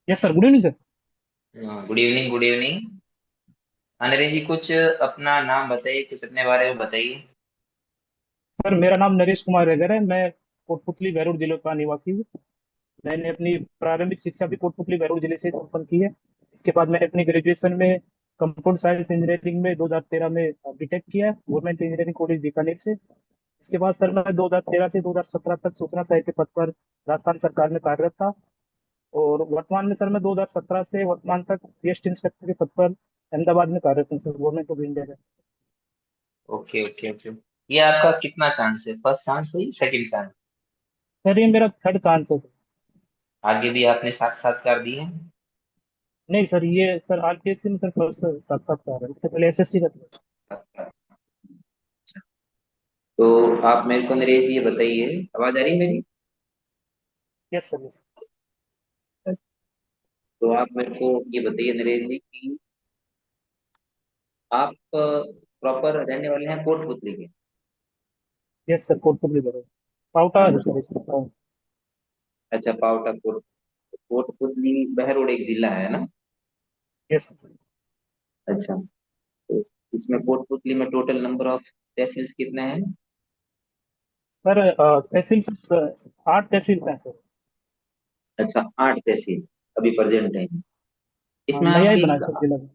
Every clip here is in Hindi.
Yes sir, good evening sir. Good evening, good evening. Anil ji, कुछ अपना नाम बताइए, कुछ अपने बारे में बताइए। सर मेरा नाम नरेश कुमार रैगर है। मैं कोटपुतली भैरोड जिले का निवासी हूँ। मैंने अपनी प्रारंभिक शिक्षा भी कोटपुतली भैरोड जिले से संपन्न की है। इसके बाद मैंने अपनी ग्रेजुएशन में कंप्यूटर साइंस इंजीनियरिंग में 2013 में बीटेक किया है गवर्नमेंट इंजीनियरिंग कॉलेज बीकानेर से। इसके बाद सर मैं 2013 से 2017 तक सूचना साहित्य पद पर राजस्थान सरकार में कार्यरत था। और वर्तमान में सर मैं 2017 से वर्तमान तक गेस्ट इंस्पेक्टर के पद पर अहमदाबाद में कार्यरत हूँ सर, गवर्नमेंट ऑफ इंडिया का। Okay, okay, okay. ये आपका कितना चांस है? फर्स्ट चांस है, सेकंड चांस? सर ये मेरा थर्ड चांस है सर। आगे भी आपने साक्षात्कार दिए हैं? नहीं सर, ये सर आरपीएससी में सर फर्स्ट साक्षात्कार है, इससे पहले एसएससी का था। तो आप मेरे को नरेश ये बताइए, आवाज आ रही है मेरी? Yes sir, yes. तो आप मेरे को ये बताइए नरेश जी कि आप प्रॉपर रहने वाले हैं कोटपुतली के? यस सर, कोटपुतली बड़े पाउटा है अच्छा। सर इसका। अच्छा, पावटा कोटपुतली बहरोड एक जिला है ना? यस अच्छा। तो इसमें कोटपुतली में टोटल नंबर ऑफ तहसील कितने हैं? सर, तहसील सर, 8 तहसील हैं सर। अच्छा, 8 तहसील अभी प्रेजेंट है। हाँ, इसमें नया ही आपने बना है सर जिला में।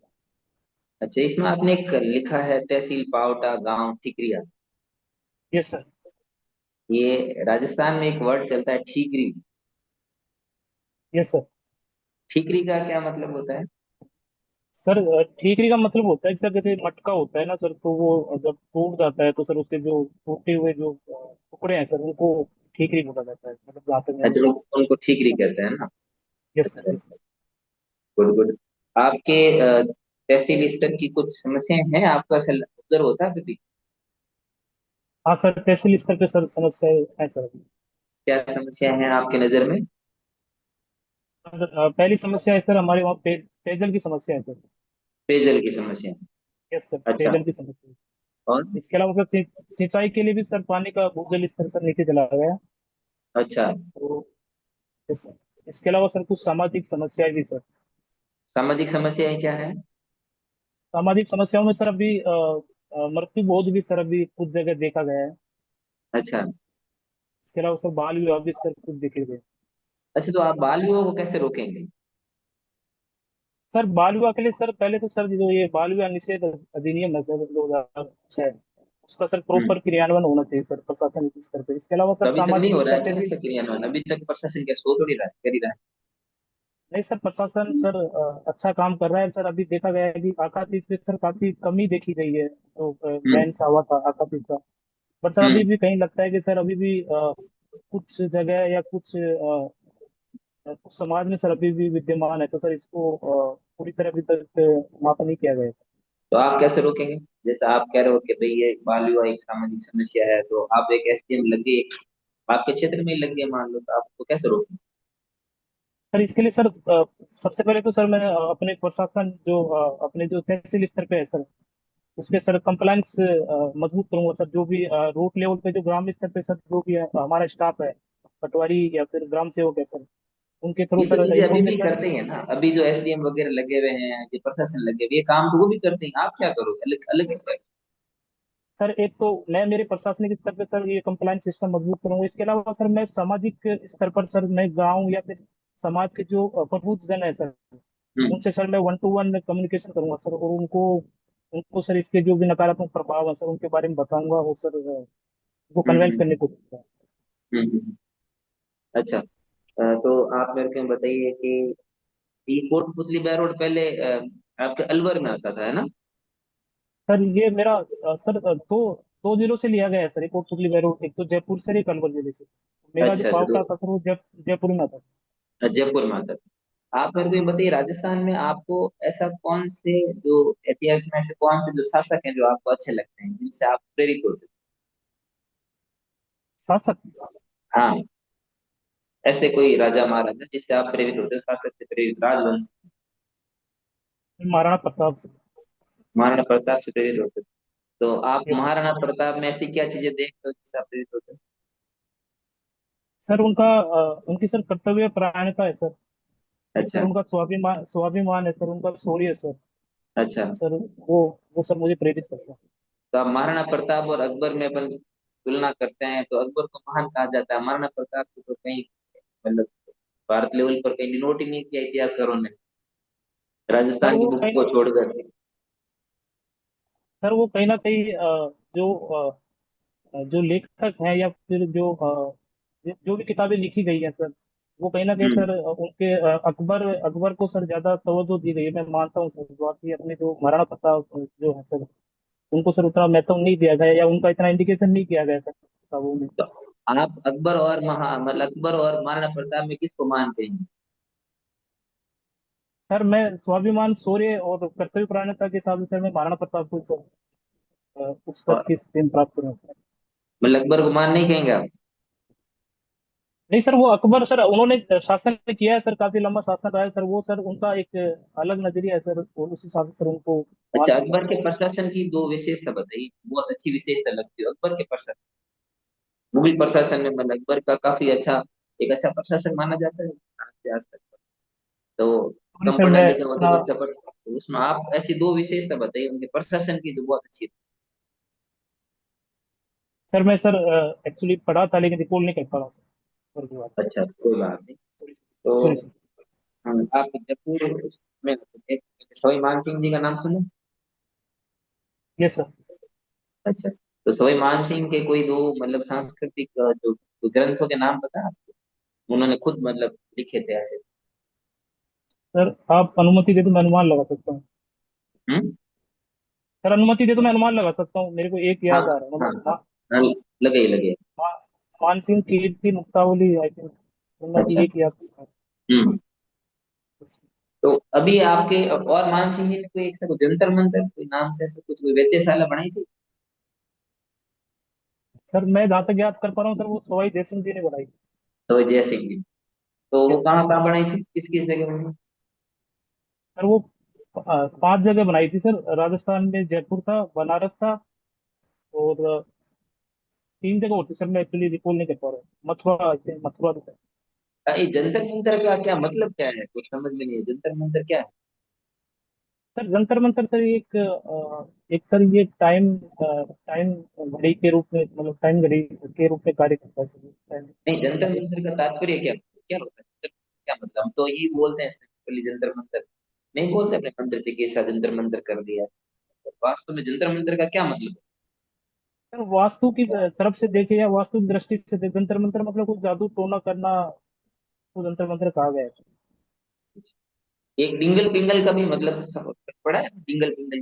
अच्छा, इसमें आपने एक लिखा है तहसील पावटा गांव ठिकरिया। Yes sir. ये राजस्थान में एक वर्ड चलता है ठीकरी। Yes sir. ठीकरी का क्या मतलब होता है? सर ठीकरी का मतलब होता है कि सर जैसे मटका होता है ना सर, तो वो जब टूट जाता है तो सर उसके जो टूटे हुए जो टुकड़े हैं सर, उनको ठीकरी बोला जाता है, मतलब जहाँ तक मैंने। अच्छा, लोग उनको ठीकरी कहते हैं ना? यस सर, अच्छा, यस सर। Good, good. आपके तहसील स्तर की कुछ समस्याएं हैं? आपका उधर होता है कभी? हाँ सर, तहसील स्तर पे सर समस्या है सर। क्या समस्या है आपके नजर में? सर, पहली समस्या है सर, हमारे वहाँ पेयजल की समस्या है सर। पेयजल की समस्या है? यस सर, अच्छा। पेयजल की समस्या है। और? इसके अलावा सर सिंचाई के लिए भी सर पानी का भूजल स्तर सर नीचे चला गया है। अच्छा। तो यस सर, इसके अलावा सर कुछ सामाजिक समस्याएं भी सर। सामाजिक समस्याएं क्या है? सामाजिक समस्याओं में सर अभी मृत्यु बहुत भी सर अभी कुछ जगह देखा गया है। अच्छा। इसके अलावा सर बाल विवाह भी सर कुछ देखे गए। अच्छा, तो आप बाल विवाह को कैसे रोकेंगे? सर बाल विवाह के लिए सर पहले तो सर जो ये बाल विवाह निषेध अधिनियम है सर 2006, उसका सर हम्म। प्रॉपर क्रियान्वयन होना चाहिए सर प्रशासन के स्तर पे। इसके अलावा तो सर अभी तक नहीं सामाजिक हो रहा स्तर है पे क्या भी। इसका क्रियान्वयन? अभी तक प्रशासन क्या सो थोड़ी रहा है, कर ही रहा नहीं सर, प्रशासन सर अच्छा काम कर रहा है सर। अभी देखा गया है कि आकातीत पे सर काफी कमी देखी गई है, तो है। बैन सा हुआ था आकातीत का। बट सर अभी हम्म। भी कहीं लगता है कि सर अभी भी कुछ जगह या कुछ समाज में सर अभी भी विद्यमान है, तो सर इसको पूरी तरह अभी तक समाप्त नहीं किया गया है। तो आप कैसे रोकेंगे? जैसे आप कह रहे हो कि भाई ये बाल विवाह एक सामाजिक समस्या है, तो आप एक एसडीएम लगे, आपके क्षेत्र में ही लग गए मान लो, तो आप उसको कैसे रोकेंगे? सर इसके लिए सर सबसे पहले तो सर मैं अपने प्रशासन जो अपने जो तहसील स्तर पे है सर, उसके सर कंप्लायंस मजबूत करूंगा सर। जो भी रूट लेवल पे जो ग्राम स्तर पे सर जो भी हमारा स्टाफ है, पटवारी या फिर ग्राम सेवक है सर, उनके थ्रू ये तो सर चीजें अभी भी इंफॉर्मेशन। करते हैं ना, अभी जो एसडीएम वगैरह लगे हुए हैं, जो प्रशासन लगे हुए, ये काम तो वो भी करते हैं, आप क्या करोगे अलग अलग से? सर एक तो मैं मेरे प्रशासनिक स्तर पे सर ये कंप्लायंस सिस्टम मजबूत करूंगा। इसके अलावा सर मैं सामाजिक स्तर पर सर मैं गांव या फिर समाज के जो प्रबुद्ध जन है सर, हम्म, उनसे सर मैं 1 to 1 कम्युनिकेशन करूंगा सर। और उनको उनको सर इसके जो भी नकारात्मक प्रभाव है सर उनके बारे में बताऊंगा, और सर उनको हम्म, कन्वेंस करने को करूंगा। हम्म, अच्छा। तो आप मेरे को बताइए कि ये कोटपुतली बाय रोड पहले आपके अलवर में आता था, है ना? सर ये मेरा सर दो जिलों से लिया गया है सर, एक कोटपुतली बैरूट, एक तो जयपुर से, एक अलवर जिले से। मेरा जो अच्छा, अच्छा। तो पावटा था सर वो जयपुर में था। जयपुर में आता था। आप मेरे को ये बताइए, राजस्थान में आपको ऐसा कौन से जो इतिहास में ऐसे कौन से जो शासक हैं जो आपको अच्छे लगते हैं, जिनसे आप प्रेरित होते शासक हैं? हाँ, ऐसे कोई राजा महाराजा जिससे आप प्रेरित होते हो, शासक से प्रेरित, राजवंश। महाराणा प्रताप से। महाराणा प्रताप से प्रेरित होते हो? तो आप यस महाराणा प्रताप में ऐसी क्या चीजें देखते हो जिससे आप प्रेरित होते हो? सर, उनकी सर कर्तव्य परायणता है सर। अच्छा। सर उनका स्वाभिमान स्वाभिमान है सर, उनका शौर्य है सर। अच्छा। सर वो सर मुझे प्रेरित करता है। तो अब महाराणा प्रताप और अकबर में अपन तुलना करते हैं तो अकबर को महान कहा जाता है, महाराणा प्रताप को तो कहीं मतलब भारत लेवल पर कहीं डिनोट ही नहीं किया इतिहासकारों ने, सर राजस्थान की वो बुक कहीं को ना छोड़कर। सर वो कहीं ना कहीं जो जो लेखक हैं या फिर जो भी किताबें लिखी गई हैं सर, वो कहीं ना कहीं हम्म। सर उनके अकबर अकबर को सर ज्यादा तवज्जो दी गई है। मैं मानता हूँ सर, बाकी अपने जो महाराणा प्रताप जो है सर, उनको सर उतना महत्व नहीं दिया गया या उनका इतना इंडिकेशन नहीं किया गया सर किताबों में। तो आप अकबर और मतलब अकबर और महाराणा प्रताप में किसको मानते हैं? सर मैं स्वाभिमान शौर्य और कर्तव्य परायणता के हिसाब से सर मैं महाराणा प्रताप को सर उस पद और की स्थिति प्राप्त करूँ। मतलब अकबर को मान नहीं कहेंगे आप? नहीं सर, वो अकबर सर उन्होंने शासन किया है सर, काफी लंबा शासन रहा है सर, वो सर उनका एक अलग नजरिया है सर, और उस हिसाब से सर उनको मान अच्छा, सकते अकबर हैं। के प्रशासन की दो विशेषता बताइए, बहुत अच्छी विशेषता लगती है अकबर के प्रशासन। मुगल प्रशासन में मतलब अकबर का काफी अच्छा, एक अच्छा प्रशासन माना जाता है आज से आज तक। तो सॉरी कम सर पढ़ा मैं लिखा हो तो इतना बच्चा पढ़, तो उसमें आप ऐसी दो विशेषता बताइए उनके प्रशासन की जो बहुत अच्छी है। सर मैं सर एक्चुअली पढ़ा था लेकिन रिकॉल नहीं कर पा रहा हूँ सर की बात। अच्छा, कोई बात नहीं। तो सॉरी सर। आप जयपुर में एक सवाई मानसिंह जी का नाम सुने? Yes sir. अच्छा, तो सवाई मानसिंह के कोई दो मतलब सांस्कृतिक जो ग्रंथों के नाम पता है आपको? उन्होंने खुद मतलब लिखे थे ऐसे। सर आप अनुमति दे तो मैं अनुमान लगा सकता हूँ। हम्म। सर अनुमति दे तो मैं अनुमान लगा सकता हूँ, मेरे को एक हाँ याद आ रहा है हाँ मतलब हाँ हाँ, लगे ही लगे। मा, मानसिंह कीर्ति मुक्तावली आई थिंक, उनमें भी अच्छा। एक याद था। हम्म। तो अभी आपके और मानसिंह जी ने कोई एक सा कोई जंतर मंतर कोई नाम से ऐसा कुछ कोई वेधशाला बनाई थी? सर मैं जहाँ तक याद कर पा रहा हूँ सर, वो सवाई जय सिंह जी ने बनाई। तो जय सिंह जी, तो वो यस कहाँ कहाँ बनाई थी, किस किस जगह बनाई? सर वो 5 जगह बनाई थी सर, राजस्थान में जयपुर था, बनारस था, और 3 जगह और थी सर, मैं एक्चुअली रिकॉल नहीं कर पा रहा हूँ। मथुरा I think, मथुरा भी था। ये जंतर मंतर का क्या मतलब क्या है, कुछ समझ में नहीं है, जंतर मंतर क्या है? सर जंतर मंतर सर एक सर ये टाइम घड़ी के रूप में, मतलब टाइम घड़ी के रूप में कार्य करता है सर, टाइम नहीं, जंतर मतलब। मंतर का तात्पर्य क्या क्या होता है, क्या मतलब, हम तो ये बोलते हैं सिंपली जंतर मंतर, नहीं बोलते अपने मंत्र चिकित्सा जंतर मंतर कर दिया। तो वास्तव में जंतर मंतर का क्या मतलब सर वास्तु की तरफ से देखे या वास्तु की दृष्टि से देखे, जंतर मंतर मतलब कोई जादू टोना करना, वो जंतर मंतर कहा गया है। है? एक डिंगल पिंगल का भी मतलब पड़ा है, डिंगल पिंगल?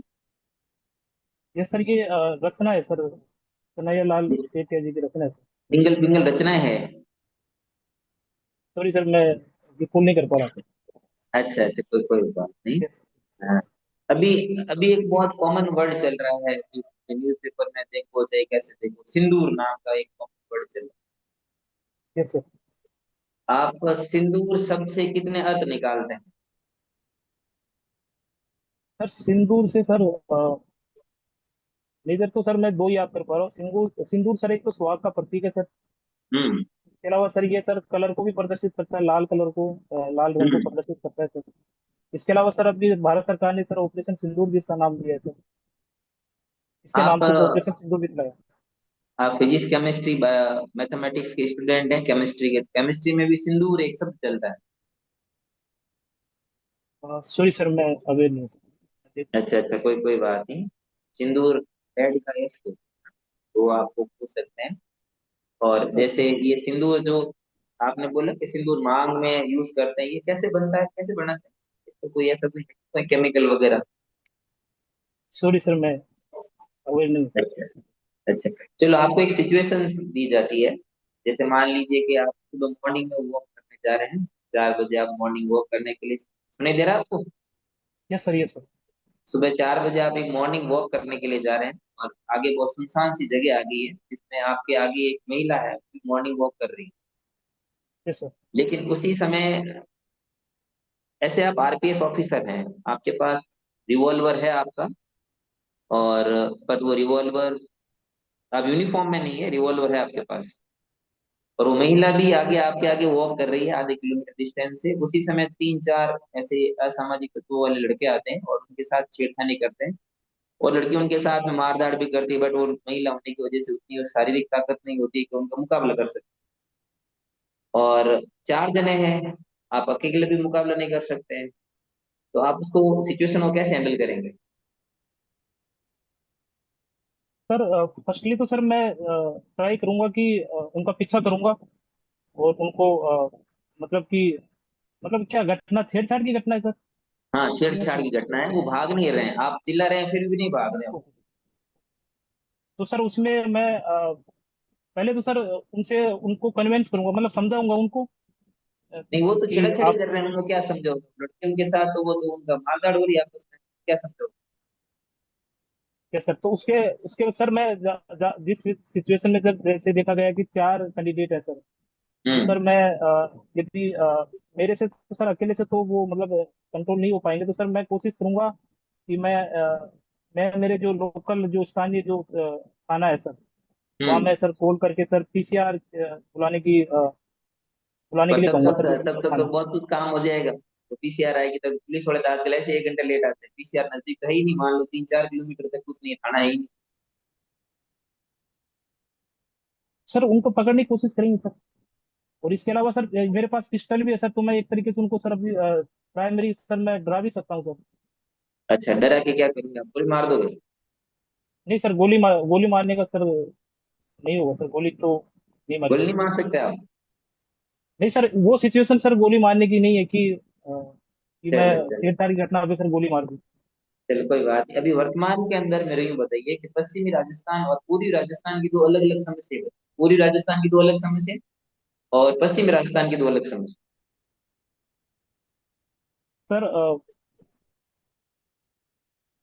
ये सर ये रचना है सर, कन्हैया लाल सेठिया जी की रचना है सर। डिंगल पिंगल रचनाएं है? सॉरी सर मैं रिकॉल नहीं कर पा रहा अच्छा अच्छा, कोई कोई बात नहीं। हाँ। सर। अभी अभी एक बहुत कॉमन वर्ड चल रहा है, न्यूज़पेपर में देखो चाहे कैसे देखो, सिंदूर नाम का एक कॉमन वर्ड चल रहा यस सर। है। आप सिंदूर शब्द से कितने अर्थ निकालते हैं? सर सिंदूर से सर मेजर तो सर मैं दो याद कर पा रहा हूँ। सिंदूर सिंदूर सर एक तो सुहाग का प्रतीक है सर। हम्म। इसके अलावा सर ये सर कलर को भी प्रदर्शित करता है, लाल कलर को, लाल रंग को हम्म। प्रदर्शित करता है सर। इसके अलावा सर अभी भारत सरकार ने सर ऑपरेशन सिंदूर जिसका नाम दिया है सर, इसके नाम आप से ऑपरेशन सिंदूर भी चलाया। आप फिजिक्स केमिस्ट्री मैथमेटिक्स के स्टूडेंट हैं, केमिस्ट्री के, केमिस्ट्री में भी सिंदूर एक शब्द चलता है। सॉरी सर मैं अवेयर नहीं हूँ सर। अच्छा अच्छा, कोई कोई बात नहीं। सिंदूर रेड का एस तो आपको पूछ सकते हैं। और अच्छा जैसे ये सिंदूर जो आपने बोला कि सिंदूर मांग में यूज करते हैं, ये कैसे बनता है, कैसे बनाते हैं? इसको कोई ऐसा कोई केमिकल वगैरह? सॉरी सर मैं अवेयर नहीं हूँ सर। अच्छा अच्छा, चलो आपको एक सिचुएशन दी जाती है। जैसे मान लीजिए कि आप सुबह मॉर्निंग में वॉक करने जा रहे हैं, 4 बजे आप मॉर्निंग वॉक करने के लिए, सुनाई दे रहा है आपको? Yes sir, yes sir. सुबह 4 बजे आप एक मॉर्निंग वॉक करने के लिए जा रहे हैं, और आगे बहुत सुनसान सी जगह आ गई है जिसमें आपके आगे एक महिला है मॉर्निंग वॉक कर रही है। Yes sir. लेकिन उसी समय ऐसे आप आरपीएफ ऑफिसर हैं, आपके पास रिवॉल्वर है आपका, और पर वो रिवॉल्वर, आप यूनिफॉर्म में नहीं है, रिवॉल्वर है आपके पास। और वो महिला भी आगे आपके आगे वॉक कर रही है आधे किलोमीटर डिस्टेंस से, उसी समय तीन चार ऐसे असामाजिक तत्वों वाले लड़के आते हैं और उनके साथ छेड़खानी करते हैं। और लड़की उनके साथ में मारधाड़ भी करती है, बट वो महिला होने की वजह से उतनी वो शारीरिक ताकत नहीं होती कि उनका मुकाबला कर सके। और चार जने हैं, आप अकेले भी मुकाबला नहीं कर सकते हैं। तो आप उसको सिचुएशन को कैसे हैंडल करेंगे? सर फर्स्टली तो सर मैं ट्राई करूंगा कि उनका पीछा करूंगा, और उनको मतलब कि मतलब क्या घटना छेड़छाड़ की घटना है सर? हाँ, नहीं छेड़छाड़ समझ। की घटना है, वो भाग नहीं रहे हैं, आप चिल्ला रहे हैं फिर भी नहीं भाग रहे हो। तो सर उसमें मैं पहले तो सर उनसे उनको कन्विंस करूंगा, मतलब समझाऊंगा उनको नहीं, वो तो कि छेड़छाड़ी आप। कर रहे हैं, उनको क्या समझो, लड़के उनके साथ, तो वो तो उनका मारधाड़ हो रही है आपस में, क्या समझो? क्या सर, तो उसके उसके सर मैं जिस सिचुएशन में जब जैसे देखा गया कि चार कैंडिडेट है सर, तो हम्म। सर मैं यदि मेरे से तो सर अकेले से तो वो मतलब कंट्रोल नहीं हो पाएंगे, तो सर मैं कोशिश करूंगा कि मैं मेरे जो लोकल जो स्थानीय जो थाना है सर, वहाँ हम्म। मैं सर कॉल करके सर पीसीआर बुलाने के पर लिए तब कहूंगा तक सर तब तक तो थाने। बहुत कुछ काम हो जाएगा, तो पीसीआर आएगी तक पुलिस वाले तो आजकल ऐसे 1 घंटे लेट आते हैं, पीसीआर नजदीक तो है ही नहीं, मान लो 3 4 किलोमीटर तक कुछ नहीं है, थाना है ही नहीं। सर उनको पकड़ने की कोशिश करेंगे सर। और इसके अलावा सर मेरे पास पिस्टल भी है सर, तो मैं एक तरीके से उनको सर अभी प्राइमरी सर मैं डरा भी सकता हूँ सर। अच्छा, डरा के क्या करेंगे, आप गोली मार दोगे? नहीं सर, गोली मारने का सर नहीं होगा सर, गोली तो नहीं मारी गोली नहीं जाएगी। मार सकते आप? नहीं सर, वो सिचुएशन सर गोली मारने की नहीं है कि मैं चलो चलो। छेड़छाड़ की घटना पे सर गोली मार दूं। चलो कोई बात नहीं, अभी वर्तमान के अंदर मेरे यूं बताइए कि पश्चिमी राजस्थान और पूर्वी राजस्थान की दो अलग अलग समस्या है। पूर्वी राजस्थान की दो अलग समस्या और पश्चिमी राजस्थान की दो अलग समस्या। सर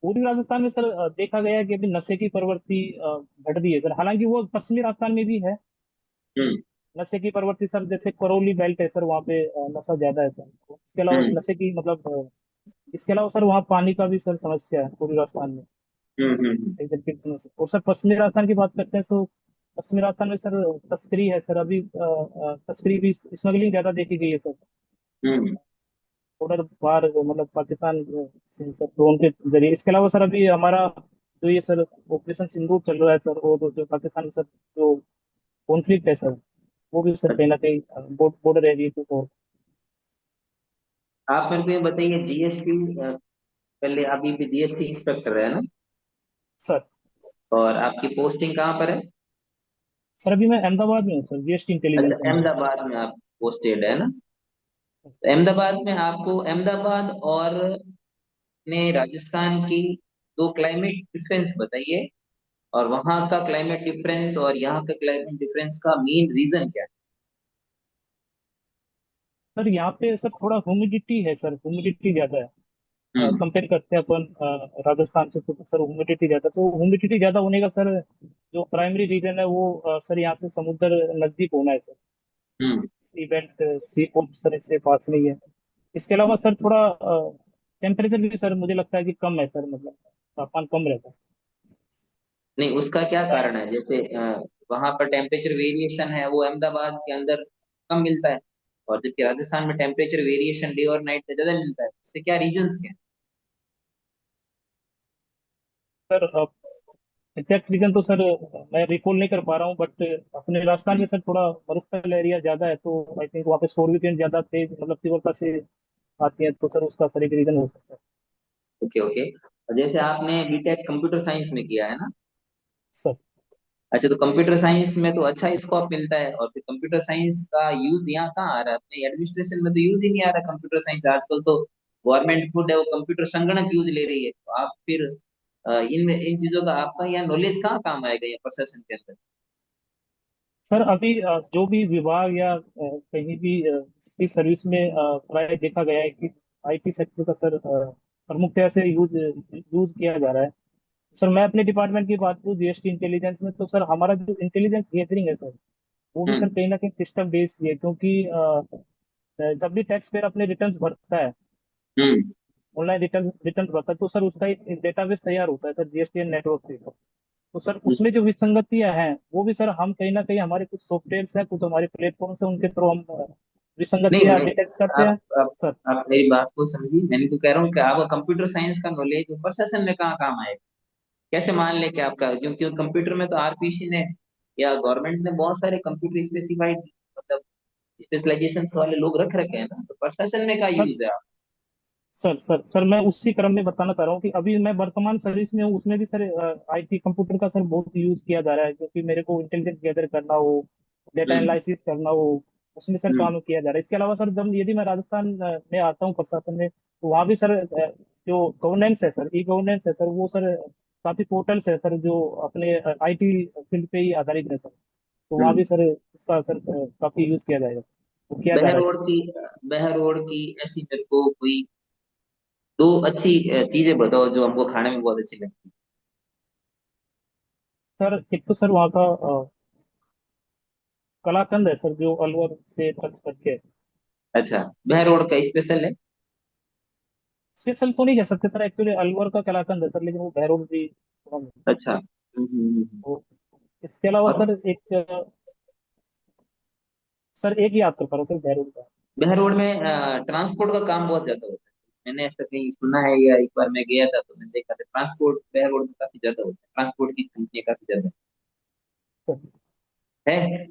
पूर्वी राजस्थान में सर देखा गया है कि अभी नशे की प्रवृत्ति बढ़ रही है सर, हालांकि वो पश्चिमी राजस्थान में भी है। हम्म। नशे की प्रवृत्ति सर, जैसे करौली बेल्ट है सर, वहाँ पे नशा ज्यादा है सर। इसके अलावा हम्म। नशे की मतलब इसके अलावा सर वहाँ पानी का भी सर समस्या है पूर्वी राजस्थान में, हम्म। एक तरीके से समस्या। और सर पश्चिमी राजस्थान की बात करते हैं तो पश्चिमी राजस्थान में सर तस्करी है सर, अभी तस्करी भी, स्मगलिंग ज्यादा देखी गई है सर। हम्म। बॉर्डर पार मतलब पाकिस्तान से सर ड्रोन के जरिए। इसके अलावा सर अभी हमारा जो ये सर ऑपरेशन सिंदूर चल रहा है सर, और जो पाकिस्तान के सर जो कॉन्फ्लिक्ट है सर, वो भी सर कहीं ना कहीं बॉर्डर एरिया के ऊपर। आप मेरे को ये बताइए, जीएसटी, पहले अभी भी जीएसटी इंस्पेक्टर है ना? सर और आपकी पोस्टिंग कहाँ पर है? सर अभी मैं अहमदाबाद में हूँ सर, जीएसटी अच्छा, इंटेलिजेंस सेंटर। अहमदाबाद में आप पोस्टेड है ना? तो अहमदाबाद में आपको अहमदाबाद और ने राजस्थान की दो क्लाइमेट डिफरेंस बताइए, और वहाँ का क्लाइमेट डिफरेंस और यहाँ का क्लाइमेट डिफरेंस का मेन रीजन क्या है? सर यहाँ पे सर थोड़ा ह्यूमिडिटी है सर, ह्यूमिडिटी ज्यादा है। हम्म। कंपेयर करते हैं अपन राजस्थान से, तो सर ह्यूमिडिटी ज्यादा, तो ह्यूमिडिटी ज्यादा होने का सर जो प्राइमरी रीजन है वो सर यहाँ से समुद्र नजदीक होना है सर। हम्म। सी बेल्ट, सी कोस्ट सर इसके पास नहीं है। इसके अलावा सर थोड़ा टेम्परेचर भी सर मुझे लगता है कि कम है सर, मतलब तापमान कम रहता है। नहीं, उसका क्या कारण है, जैसे वहां पर टेम्परेचर वेरिएशन है वो अहमदाबाद के अंदर कम मिलता है, और जबकि राजस्थान में टेम्परेचर वेरिएशन डे और नाइट का ज्यादा मिलता है, इससे क्या रीजंस क्या है? सर एग्जैक्ट रीजन तो सर मैं रिकॉल नहीं कर पा रहा हूँ, बट अपने राजस्थान में सर थोड़ा मरुस्थल एरिया ज्यादा है, तो आई थिंक वहाँ पे सौर विकिरण ज्यादा तेज मतलब तीव्रता से आती है, तो सर उसका सर एक रीजन हो सकता है। Okay okay. और जैसे आपने बीटेक कंप्यूटर साइंस में किया है ना? सर अच्छा, तो कंप्यूटर साइंस में तो अच्छा स्कोप मिलता है, और फिर कंप्यूटर साइंस का यूज यहाँ कहाँ आ रहा है, अपने एडमिनिस्ट्रेशन में तो यूज ही नहीं आ रहा कंप्यूटर साइंस आजकल तो। गवर्नमेंट खुद है वो कंप्यूटर संगणक यूज ले रही है, तो आप फिर इन इन चीजों का आपका यहाँ नॉलेज कहाँ काम आएगा या प्रशासन के अंदर? सर अभी जो भी विभाग या कहीं भी इसकी सर्विस में प्राय देखा गया है कि आईटी सेक्टर का सर प्रमुखतया से यूज यूज किया जा रहा है। सर मैं अपने डिपार्टमेंट की बात करूँ जीएसटी इंटेलिजेंस में, तो सर हमारा जो इंटेलिजेंस गैदरिंग है सर, वो भी सर हम्म। कहीं ना कहीं सिस्टम बेस्ड है, क्योंकि जब भी टैक्स पेयर अपने रिटर्न्स भरता है, ऑनलाइन रिटर्न रिटर्न भरता है, तो सर उसका एक डेटाबेस तैयार होता है सर जीएसटी नेटवर्क से। तो सर उसमें जो विसंगतियां हैं वो भी सर हम कहीं ना कहीं हमारे कुछ सॉफ्टवेयर हैं, कुछ हमारे प्लेटफॉर्म है, उनके थ्रू हम नहीं विसंगतियां मैं डिटेक्ट करते आप हैं आप सर। आप मेरी बात को समझी, मैंने तो कह रहा हूँ कि आपका कंप्यूटर साइंस का नॉलेज प्रशासन में कहाँ काम आएगा। कैसे मान ले कि आपका जो, क्यों कंप्यूटर में तो आरपीसी ने या गवर्नमेंट ने बहुत सारे कंप्यूटर स्पेसिफाइड मतलब स्पेशलाइजेशन वाले लोग रख रखे हैं ना, तो प्रशासन में क्या सर यूज है आप। सर मैं उसी क्रम में बताना चाह रहा हूँ कि अभी मैं वर्तमान सर्विस में हूँ, उसमें भी सर आईटी कंप्यूटर का सर बहुत यूज किया जा रहा है, क्योंकि मेरे को इंटेलिजेंस गैदर करना हो, डेटा हम्म एनालिसिस करना हो, उसमें सर हम्म काम किया जा रहा है। इसके अलावा सर जब यदि मैं राजस्थान में आता हूँ प्रशासन में, तो वहाँ भी सर जो गवर्नेंस है सर, ई गवर्नेंस है सर, वो सर काफी पोर्टल्स है सर जो अपने आईटी फील्ड पे ही आधारित है सर। तो वहाँ हम्म। भी सर इसका सर काफी यूज किया जाएगा, वो किया जा रहा है बहरोड सर। की बहरोड की ऐसी मेरे को कोई दो अच्छी चीजें बताओ जो हमको खाने में बहुत अच्छी लगती सर एक तो सर वहाँ का कलाकंद है सर, जो अलवर से टच करके है। है। अच्छा, बहरोड का स्पेशल है। स्पेशल तो नहीं कह सकते सर, एक्चुअली अलवर का कलाकंद है सर, लेकिन वो बहरोड भी थोड़ा मिलता है। अच्छा। तो इसके अलावा और सर एक सर एक ही याद कर पा रहा हूँ सर बहरोड का। बहरोड में ट्रांसपोर्ट का काम बहुत ज्यादा होता है, मैंने ऐसा कहीं सुना है या एक बार मैं गया था तो मैंने देखा था ट्रांसपोर्ट बहरोड में काफी ज्यादा होता है, ट्रांसपोर्ट की कंपनियां काफी ज्यादा सर है।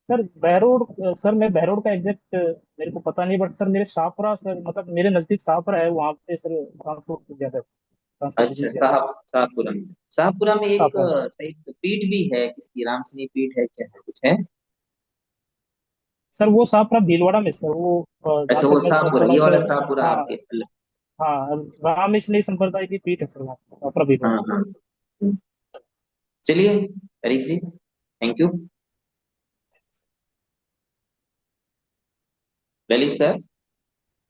सर बहरोड सर मैं बहरोड का एग्जैक्ट मेरे को पता नहीं, बट सर मेरे शाहपुरा सर, मतलब मेरे नजदीक शाहपुरा है, वहाँ पे सर ट्रांसपोर्ट ज्यादा है, अच्छा, ट्रांसपोर्टेशन ज्यादा है। शाहपुरा में, शाहपुरा में एक शाहपुरा में शायद पीठ भी है, किसकी रामसनी पीठ है क्या है कुछ है। सर वो शाहपुरा भीलवाड़ा में सर, वो जहाँ अच्छा, तक वो मैं समझ शाहपुरा, पा रहा ये हूँ वाला सर। शाहपुरा हाँ आपके अलग। हाँ, रामस्नी संप्रदाय की पीठ है सर वहाँ, शाहपुरा हाँ भीलवाड़ा। हाँ। चलिए Harish ji, thank you. Lalit sir.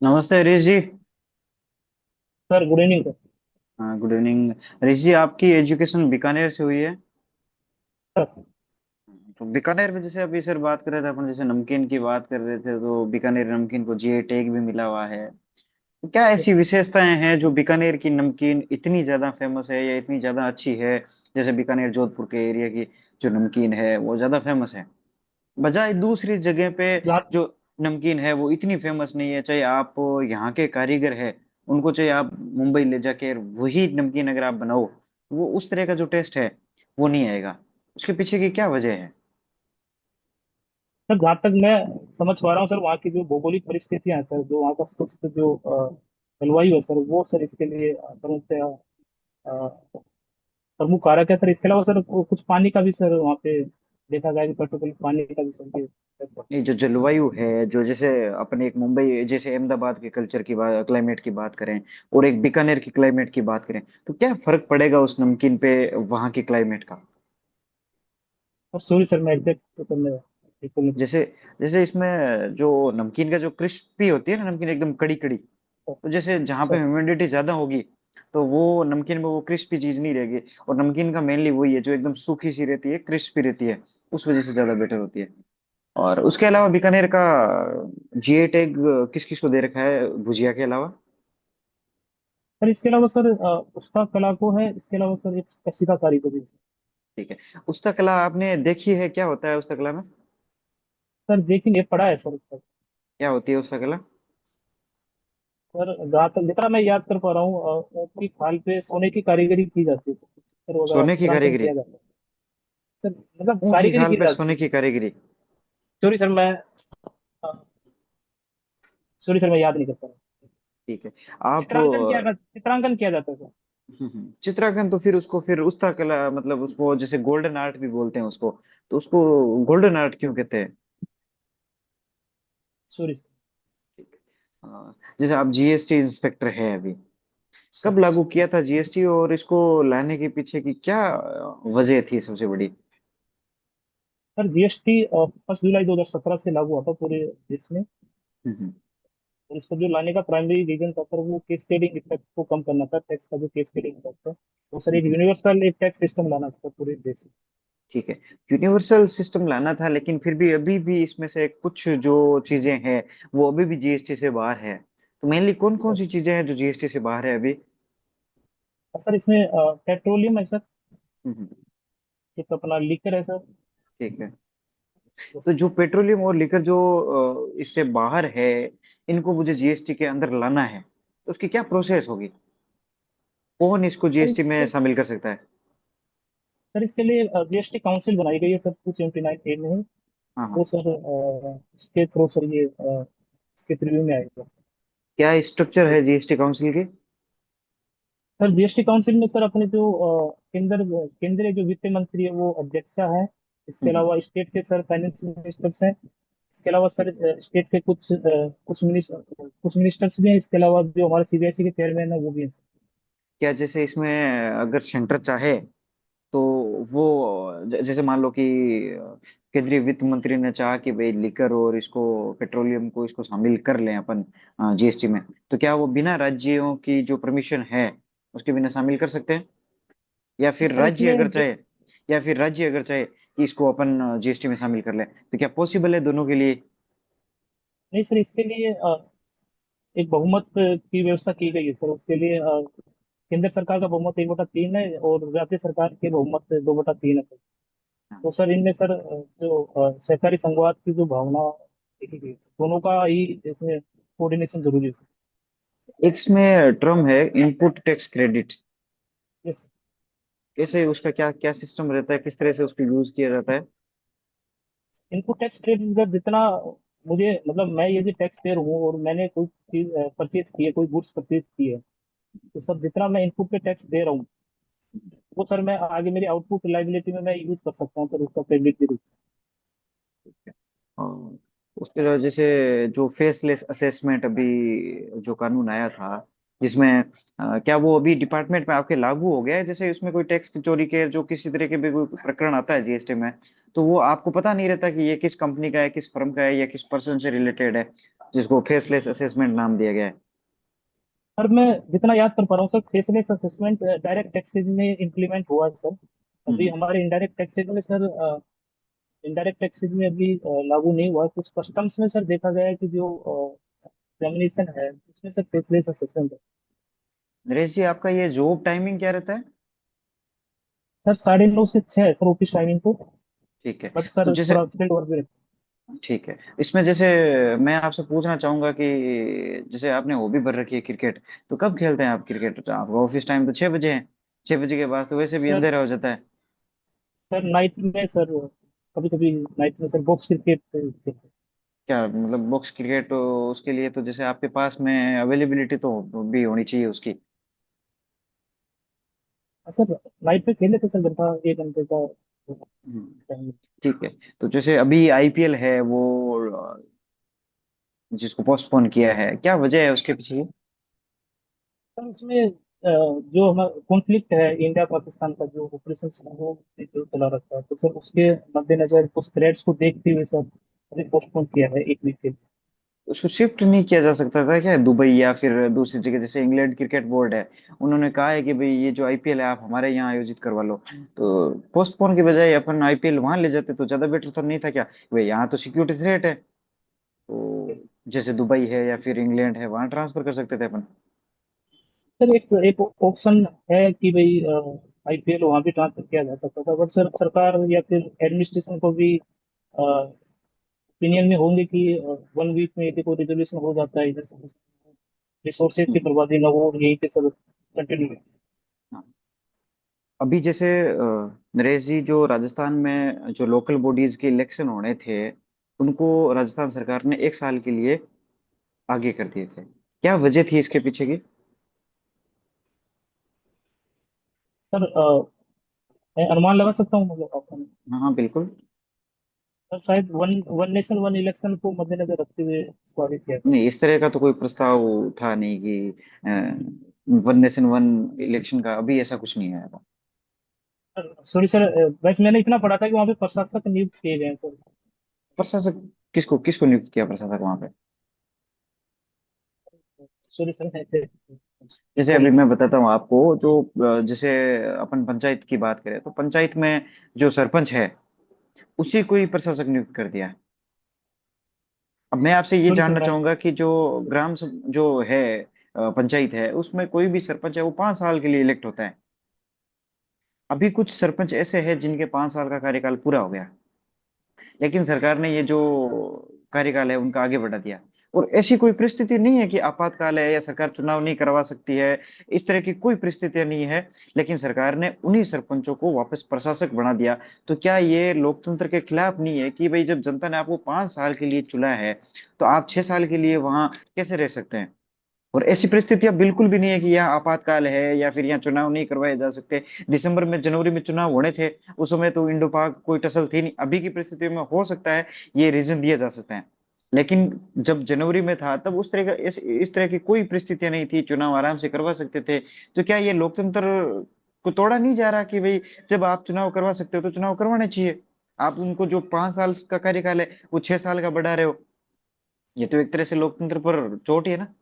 नमस्ते Harish ji. Sir good evening sir. हाँ, गुड इवनिंग। हरीश जी, आपकी एजुकेशन बीकानेर से हुई है? सर तो बीकानेर में जैसे अभी सर बात कर रहे थे अपन, जैसे नमकीन की बात कर रहे थे, तो बीकानेर नमकीन को जीआई टैग भी मिला हुआ है। तो क्या ऐसी विशेषताएं हैं जो बीकानेर की नमकीन इतनी ज्यादा फेमस है या इतनी ज्यादा अच्छी है? जैसे बीकानेर जोधपुर के एरिया की जो नमकीन है वो ज्यादा फेमस है, बजाय दूसरी जगह पे जहाँ जो नमकीन है वो इतनी फेमस नहीं है। चाहे आप यहाँ के कारीगर है, उनको चाहे आप मुंबई ले जाके वही नमकीन अगर आप बनाओ, वो उस तरह का जो टेस्ट है वो नहीं आएगा। उसके पीछे की क्या वजह है? सर जहाँ तक मैं समझ पा रहा हूँ सर, वहाँ की जो भौगोलिक परिस्थितियां हैं सर, जो वहाँ का शुष्क जो जलवायु है सर, वो सर इसके लिए अ, प्रमुख कारक है सर। इसके अलावा सर कुछ पानी का भी सर वहाँ पे देखा जाए, पर्टिकुलर पानी का भी सर ये जो जलवायु है, जो जैसे अपने एक मुंबई जैसे अहमदाबाद के कल्चर की बात, क्लाइमेट की बात करें, और एक बीकानेर की क्लाइमेट की बात करें, तो क्या फर्क पड़ेगा उस नमकीन पे वहाँ की क्लाइमेट का? सॉरी सर, मैं एग्जैक्ट तो सर मैं बिल्कुल नहीं जैसे जैसे इसमें जो नमकीन का जो क्रिस्पी होती है ना, नमकीन एकदम कड़ी कड़ी, सर। तो जैसे जहाँ पे सर ह्यूमिडिटी ज्यादा होगी, तो वो नमकीन में वो क्रिस्पी चीज नहीं रहेगी। और नमकीन का मेनली वही है, जो एकदम सूखी सी रहती है, क्रिस्पी रहती है, उस वजह से ज्यादा बेटर होती है। और उसके अच्छा अलावा सर। बीकानेर का जीआई टैग किस किस को दे रखा है भुजिया के अलावा? सर इसके अलावा सर उस्ताद कला को है, इसके अलावा सर एक कसीदा कारीगरी भी है सर। ठीक है। उस्ता कला आपने देखी है? क्या होता है उस्ता कला में? सर देखिए पढ़ा है सर। क्या होती है उस्ता कला? सर जहाँ तक जितना मैं याद कर पा रहा हूँ, ऊँट की खाल पे सोने की कारीगरी की जाती है सर, वगैरह सोने की चित्रांकन कारीगरी? किया जाता है सर, मतलब ऊँट की कारीगरी खाल की पे जाती सोने है। की कारीगरी? सॉरी सर मैं सॉरी सर मैं याद नहीं कर पा रहा हूँ। ठीक है। आप चित्रांकन किया जाता है सर। चित्रांकन, तो फिर उसको फिर उस्ता कला मतलब उसको जैसे गोल्डन आर्ट भी बोलते हैं उसको, तो उसको गोल्डन आर्ट क्यों कहते हैं? Sorry sir. ठीक है। जैसे आप जीएसटी इंस्पेक्टर है अभी, सर कब लागू किया था जीएसटी, और इसको लाने के पीछे की क्या वजह थी सबसे बड़ी? सर जीएसटी 1 जुलाई 2017 से लागू हुआ था पूरे देश में। हम्म। और इसको जो लाने का प्राइमरी रीजन था सर, वो कैस्केडिंग इफेक्ट को कम करना था, टैक्स का जो कैस्केडिंग इफेक्ट है। तो सर एक हम्म। यूनिवर्सल एक टैक्स सिस्टम लाना था पूरे देश में। ठीक है। यूनिवर्सल सिस्टम लाना था, लेकिन फिर भी अभी भी इसमें से कुछ जो चीजें हैं वो अभी भी जीएसटी से बाहर है। तो मेनली कौन कौन सर सी चीजें हैं जो जीएसटी से बाहर है अभी? सर इसमें पेट्रोलियम है सर, हम्म, एक अपना लीकर है सर। ठीक है। तो बस। जो पेट्रोलियम और लीकर जो इससे बाहर है, इनको मुझे जीएसटी के अंदर लाना है, तो उसकी क्या प्रोसेस होगी? कौन इसको सर जीएसटी में इसके शामिल कर सकता है? सर इसके लिए जीएसटी काउंसिल बनाई गई है सर, 279A में है। हाँ वो हाँ। सर उसके थ्रू सर ये इसके रिव्यू में आएगा। क्या स्ट्रक्चर है जीएसटी काउंसिल की? सर जीएसटी काउंसिल में सर अपने जो केंद्रीय जो वित्त मंत्री है वो अध्यक्ष है। इसके हम्म, अलावा स्टेट के सर फाइनेंस मिनिस्टर्स हैं। इसके अलावा सर स्टेट के कुछ मिनिस्टर्स भी हैं। इसके अलावा जो हमारे सीबीएसई के चेयरमैन है वो भी हैं सर। क्या जैसे इसमें अगर सेंटर चाहे तो वो जैसे मान लो कि केंद्रीय वित्त मंत्री ने चाहा कि भाई लिकर और इसको पेट्रोलियम को इसको शामिल कर लें अपन जीएसटी में, तो क्या वो बिना राज्यों की जो परमिशन है उसके बिना शामिल कर सकते हैं? या फिर सर राज्य इसमें अगर चाहे, या फिर राज्य अगर चाहे कि इसको अपन जीएसटी में शामिल कर ले, तो क्या पॉसिबल है दोनों के लिए? नहीं सर, इसके लिए एक बहुमत की व्यवस्था की गई है सर। उसके लिए केंद्र सरकार का बहुमत 1/3 है और राज्य सरकार के बहुमत 2/3 है सर। हाँ। तो सर इनमें सर जो सहकारी संघवाद की जो भावना देखी गई है, दोनों का ही इसमें कोऑर्डिनेशन जरूरी है सर। एक इसमें टर्म है इनपुट टैक्स क्रेडिट। यस। कैसे उसका क्या क्या सिस्टम रहता है, किस तरह से उसको यूज किया जाता है? इनपुट टैक्स क्रेडिट का जितना मुझे मतलब, मैं यदि टैक्स पेयर हूँ और मैंने कोई चीज परचेज की है, कोई गुड्स परचेज की है, तो सर जितना मैं इनपुट पे टैक्स दे रहा हूँ वो सर मैं आगे मेरी आउटपुट लाइबिलिटी में मैं यूज कर सकता हूँ सर, उसका क्रेडिट के रूप और उसके अलावा जैसे जो फेसलेस असेसमेंट अभी जो कानून आया था, जिसमें क्या वो अभी डिपार्टमेंट में आपके लागू हो गया है? जैसे उसमें कोई टैक्स चोरी के जो किसी तरह के भी कोई प्रकरण आता है जीएसटी में, तो वो आपको पता नहीं रहता कि ये किस कंपनी का है, किस फर्म का है, या किस पर्सन से रिलेटेड है, जिसको फेसलेस असेसमेंट नाम दिया गया है। सर मैं जितना याद कर पा रहा हूँ sir, faceless assessment direct taxes में इम्प्लीमेंट हुआ है सर। अभी हम्म। हमारे इनडायरेक्ट टैक्सेज में सर, इनडायरेक्ट टैक्सेज में अभी लागू नहीं हुआ है। कुछ कस्टम्स में सर देखा गया है कि जो एग्जामिनेशन है उसमें सर फेसलेस असेसमेंट है। नरेश जी, आपका ये जॉब टाइमिंग क्या रहता है? सर 9:30 से 6 है सर ऑफिस टाइमिंग तो। ठीक है। बट तो सर जैसे, थोड़ा फील्ड वर्क भी रहता ठीक है, इसमें जैसे मैं आपसे पूछना चाहूंगा कि जैसे आपने हॉबी भर रखी है क्रिकेट, तो कब खेलते हैं आप क्रिकेट? तो आपका ऑफिस टाइम तो 6 बजे है, 6 बजे के बाद तो वैसे भी है सर। अंधेरा हो जाता है। सर नाइट में सर, कभी कभी नाइट में सर बॉक्स क्रिकेट खेलते हैं। क्या मतलब बॉक्स क्रिकेट? तो उसके लिए तो जैसे आपके पास में अवेलेबिलिटी तो भी होनी चाहिए उसकी। सर नाइट में खेले थे सर, घंटा 1 घंटे का हम्म, टाइम। ठीक है। तो जैसे अभी आईपीएल है वो जिसको पोस्टपोन किया है, क्या वजह है उसके पीछे? सर उसमें जो हमारा कॉन्फ्लिक्ट है इंडिया पाकिस्तान का, जो ऑपरेशन वो जो चला रखा है, तो सर उसके मद्देनजर उस थ्रेड्स को देखते हुए सर अभी पोस्टपोन किया है 1 वीक के लिए। उसको शिफ्ट नहीं किया जा सकता था क्या दुबई या फिर दूसरी जगह? जैसे इंग्लैंड क्रिकेट बोर्ड है, उन्होंने कहा है कि भाई ये जो आईपीएल है आप हमारे यहाँ आयोजित करवा लो, तो पोस्टपोन की बजाय अपन आईपीएल वहां ले जाते तो ज्यादा बेटर तो नहीं था क्या? भाई यहाँ तो सिक्योरिटी थ्रेट है, तो Yes. जैसे दुबई है या फिर इंग्लैंड है वहां ट्रांसफर कर सकते थे अपन। सर एक एक ऑप्शन है कि भाई आईपीएल वहां भी ट्रांसफर किया जा सकता था, बट सर सरकार या फिर एडमिनिस्ट्रेशन को भी ओपिनियन में होंगे कि 1 वीक में यदि कोई रिजोल्यूशन हो जाता है इधर से, रिसोर्सेज की हम्म, बर्बादी ना हो, यहीं पे सब कंटिन्यू। हाँ। अभी जैसे नरेश जी, जो राजस्थान में जो लोकल बॉडीज के इलेक्शन होने थे, उनको राजस्थान सरकार ने 1 साल के लिए आगे कर दिए थे। क्या वजह थी इसके पीछे की? सर मैं अनुमान लगा सकता हूँ मतलब आपका। हाँ हाँ बिल्कुल। सर शायद one one nation one election को मद्देनजर रखते हुए इसको आगे किया था। नहीं, इस तरह का तो कोई प्रस्ताव था नहीं कि वन नेशन वन इलेक्शन का, अभी ऐसा कुछ नहीं आया था। सॉरी सर, वैसे मैंने इतना पढ़ा था कि वहाँ पे प्रशासक नियुक्त किए गए हैं सर। प्रशासक? किसको किसको नियुक्त किया प्रशासक वहां पे? सॉरी सर, ऐसे जैसे बोल अभी गया। मैं बताता हूँ आपको, जो जैसे अपन पंचायत की बात करें तो पंचायत में जो सरपंच है उसी को ही प्रशासक नियुक्त कर दिया है। अब मैं आपसे ये सॉरी सर जानना मैं। चाहूंगा कि जो जो है पंचायत है, उसमें कोई भी सरपंच है वो 5 साल के लिए इलेक्ट होता है। अभी कुछ सरपंच ऐसे हैं जिनके 5 साल का कार्यकाल पूरा हो गया, लेकिन सरकार ने ये जो कार्यकाल है उनका आगे बढ़ा दिया। और ऐसी कोई परिस्थिति नहीं है कि आपातकाल है या सरकार चुनाव नहीं करवा सकती है, इस तरह की कोई परिस्थितियां नहीं है, लेकिन सरकार ने उन्हीं सरपंचों को वापस प्रशासक बना दिया। तो क्या ये लोकतंत्र के खिलाफ नहीं है कि भाई जब जनता ने आपको 5 साल के लिए चुना है, तो आप 6 साल के लिए वहां कैसे रह सकते हैं? और ऐसी परिस्थितियां बिल्कुल भी नहीं है कि यहाँ आपातकाल है या फिर यहाँ चुनाव नहीं करवाए जा सकते। दिसंबर में, जनवरी में चुनाव होने थे, उस समय तो इंडो पाक कोई टसल थी नहीं। अभी की परिस्थितियों में हो सकता है ये रीजन दिया जा सकता है, लेकिन जब जनवरी में था तब उस तरह का इस तरह की कोई परिस्थितियां नहीं थी, चुनाव आराम से करवा सकते थे। तो क्या ये लोकतंत्र को तोड़ा नहीं जा रहा कि भाई जब आप चुनाव करवा सकते हो तो चुनाव करवाने चाहिए? आप उनको जो 5 साल का कार्यकाल है वो 6 साल का बढ़ा रहे हो। ये तो एक तरह से लोकतंत्र पर चोट ही है ना।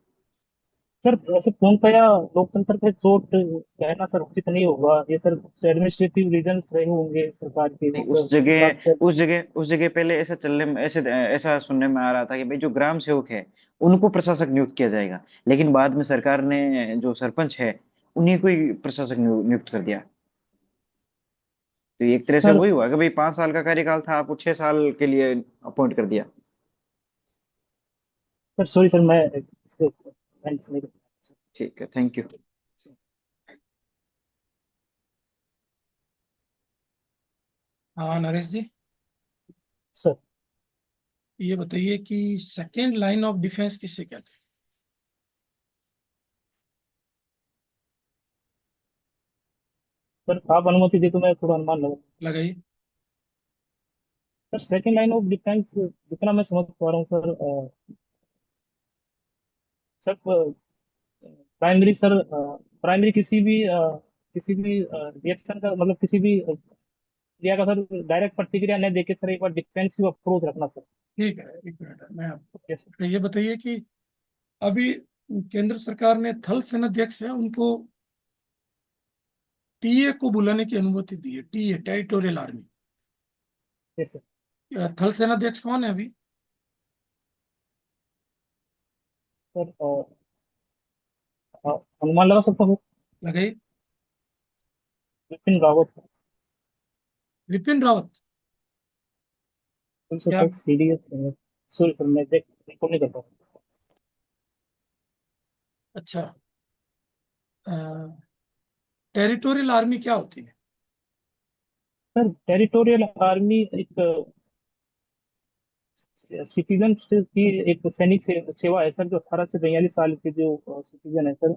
सर ऐसे पूर्णतया लोकतंत्र पे चोट कहना सर उचित नहीं होगा। ये सर कुछ एडमिनिस्ट्रेटिव रीजंस रहे होंगे सरकार के, नहीं, वो सर खासकर। उस जगह पहले ऐसा चलने में, ऐसा सुनने में आ रहा था कि भाई जो ग्राम सेवक है उनको प्रशासक नियुक्त किया जाएगा, लेकिन बाद में सरकार ने जो सरपंच है उन्हीं को ही प्रशासक नियुक्त कर दिया। तो एक तरह से सर वही हुआ कि भाई 5 साल का कार्यकाल था, आपको 6 साल के लिए अपॉइंट कर दिया। सर सॉरी सर, मैं इसको मैनेज नहीं कर पाया। ठीक है, थैंक यू। हाँ नरेश जी, सर ये बताइए कि सेकेंड लाइन ऑफ डिफेंस किसे कहते सर आप अनुमति दे तो मैं थोड़ा अनुमान लगा। हैं? लगाइए। Sir second line of defence जितना मैं समझ पा रहा हूँ sir, sir primary sir, primary किसी भी रिएक्शन का मतलब किसी भी क्रिया का सर डायरेक्ट प्रतिक्रिया न देके सर एक बार डिफेंसिव अप्रोच रखना सर। ठीक है, एक मिनट, मैं आपको यस तो ये बताइए कि अभी केंद्र सरकार ने थल सेनाध्यक्ष है उनको टीए को बुलाने की अनुमति दी है। TA territorial army. Yes sir. थल सेनाध्यक्ष कौन है अभी? सर अनुमान लगा सकता हूँ। लगाइए। बिपिन रावत। विपिन रावत। सर क्या? Sir serious. सॉरी सर, मैं देख रिकॉर्ड नहीं कर पा रहा। अच्छा, टेरिटोरियल आर्मी क्या होती है? सर टेरिटोरियल आर्मी एक सिटीजन की एक सैनिक सेवा है सर, जो 18 से 42 साल के जो सिटीजन है सर,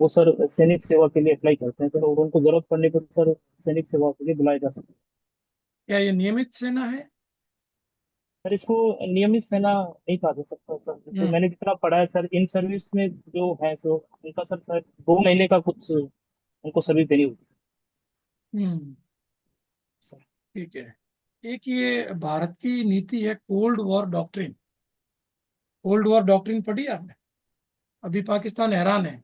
वो सर सैनिक सेवा के लिए अप्लाई करते हैं सर, और उनको जरूरत पड़ने पर सर सैनिक सेवा के लिए बुलाया जा सकता है। क्या ये नियमित सेना है? सर इसको नियमित सेना नहीं कहा जा सकता सर। जैसे हम्म। मैंने जितना पढ़ा है सर, इन सर्विस में जो है सो उनका सर सर 2 महीने का कुछ उनको सर्विस देनी होती हम्म। है सर। ठीक है। एक ये भारत की नीति है cold war doctrine. Cold war doctrine पढ़ी आपने? अभी पाकिस्तान हैरान है